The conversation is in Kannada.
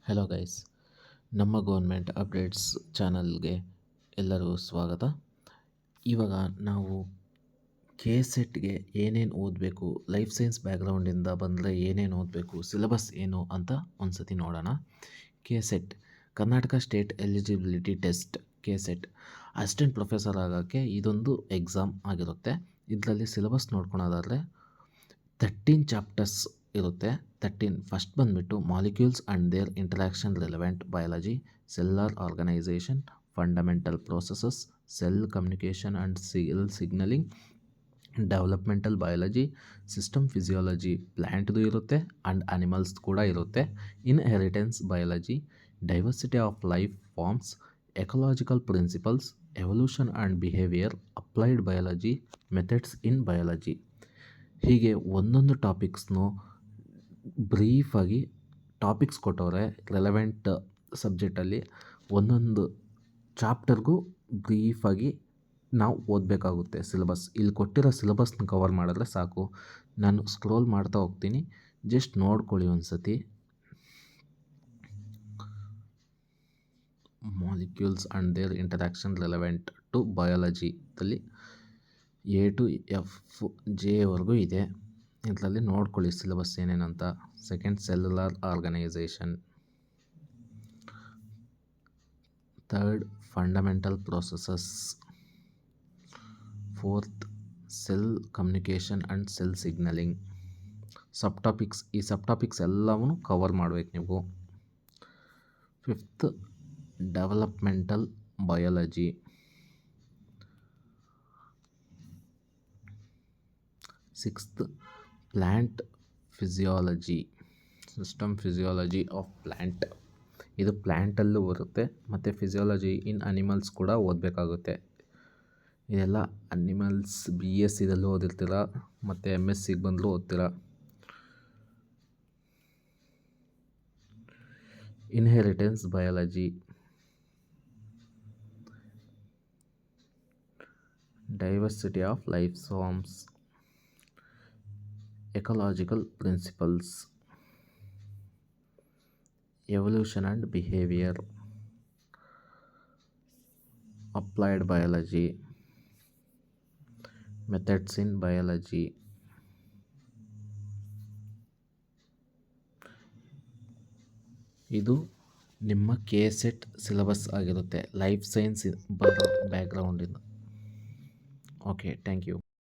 ಹಲೋ ಗೈಸ್, ನಮ್ಮ ಗೌರ್ಮೆಂಟ್ ಅಪ್ಡೇಟ್ಸ್ ಚಾನಲ್ಗೆ ಎಲ್ಲರಿಗೂ ಸ್ವಾಗತ. ಇವಾಗ ನಾವು ಸೆಟ್ಗೆ ಏನೇನು ಓದಬೇಕು, ಲೈಫ್ ಸೈನ್ಸ್ ಬ್ಯಾಕ್ಗ್ರೌಂಡಿಂದ ಬಂದರೆ ಏನೇನು ಓದಬೇಕು, ಸಿಲೆಬಸ್ ಏನು ಅಂತ ಒಂದು ಸತಿ ನೋಡೋಣ. SET Karnataka state eligibility test. SET assistant professor ಆಗೋಕ್ಕೆ ಇದೊಂದು ಎಕ್ಸಾಮ್ ಆಗಿರುತ್ತೆ. ಇದರಲ್ಲಿ ಸಿಲೆಬಸ್ ನೋಡ್ಕೊಳೋದಾದರೆ 13 ಚಾಪ್ಟರ್ಸ್ ಇರುತ್ತೆ. ಫಸ್ಟ್ ಬಂದುಬಿಟ್ಟು molecules and their interaction relevant biology, cellular organisation, fundamental processes, cell communication and cell signalling, developmental biology, system physiology, ಪ್ಲ್ಯಾಂಟ್ದು ಇರುತ್ತೆ ಆ್ಯಂಡ್ ಅನಿಮಲ್ಸ್ ಕೂಡ ಇರುತ್ತೆ, inheritance biology, diversity of life forms, ecological principles, evolution and behaviour, applied biology, methods in biology. ಹೀಗೆ ಒಂದೊಂದು ಟಾಪಿಕ್ಸ್ನು ಬ್ರೀಫಾಗಿ ಟಾಪಿಕ್ಸ್ ಕೊಟ್ಟವ್ರೆ. ರೆಲೆವೆಂಟ್ ಸಬ್ಜೆಕ್ಟಲ್ಲಿ ಒಂದೊಂದು ಚಾಪ್ಟರ್ಗೂ ಬ್ರೀಫಾಗಿ ನಾವು ಓದಬೇಕಾಗುತ್ತೆ. ಸಿಲೆಬಸ್ ಇಲ್ಲಿ ಕೊಟ್ಟಿರೋ ಸಿಲೆಬಸ್ನ ಕವರ್ ಮಾಡಿದ್ರೆ ಸಾಕು. ನಾನು ಸ್ಕ್ರೋಲ್ ಮಾಡ್ತಾ ಹೋಗ್ತೀನಿ, ಜಸ್ಟ್ ನೋಡ್ಕೊಳ್ಳಿ ಒಂದು ಸತಿ. Molecules and their interaction relevant to ಬಯಾಲಜಿದಲ್ಲಿ ಎ ಟು ಜೆವರೆಗೂ ಇದೆ. ಇದರಲ್ಲಿ ನೋಡ್ಕೊಳ್ಳಿ ಸಿಲೆಬಸ್ ಏನೇನಂತ. Second, cellular organisation. Third, fundamental processes. Fourth, cell communication and cell signalling. ಈ ಸಬ್ ಟಾಪಿಕ್ಸ್ ಎಲ್ಲವೂ ಕವರ್ ಮಾಡಬೇಕು ನೀವು. Fifth, developmental biology. Sixth, plant physiology, system physiology of plant. ಇದು ಪ್ಲ್ಯಾಂಟಲ್ಲೂ ಬರುತ್ತೆ, ಮತ್ತು ಫಿಸಿಯಾಲಜಿ ಇನ್ ಅನಿಮಲ್ಸ್ ಕೂಡ ಓದಬೇಕಾಗುತ್ತೆ. ಇದೆಲ್ಲ ಅನಿಮಲ್ಸ್ BScದಲ್ಲೂ ಓದಿರ್ತೀರ, ಮತ್ತು MScಗೆ ಬಂದರೂ ಓದ್ತೀರ. Inheritance biology, diversity of life forms, ecological principles, evolution and behaviour, applied biology, methods in biology. ಇದು ನಿಮ್ಮ ಸೆಟ್ ಸಿಲೆಬಸ್ ಆಗಿರುತ್ತೆ, ಲೈಫ್ ಸೈನ್ಸ್ ಬ್ಯಾಕ್ಗ್ರೌಂಡಿಂದ. Okay, thank you.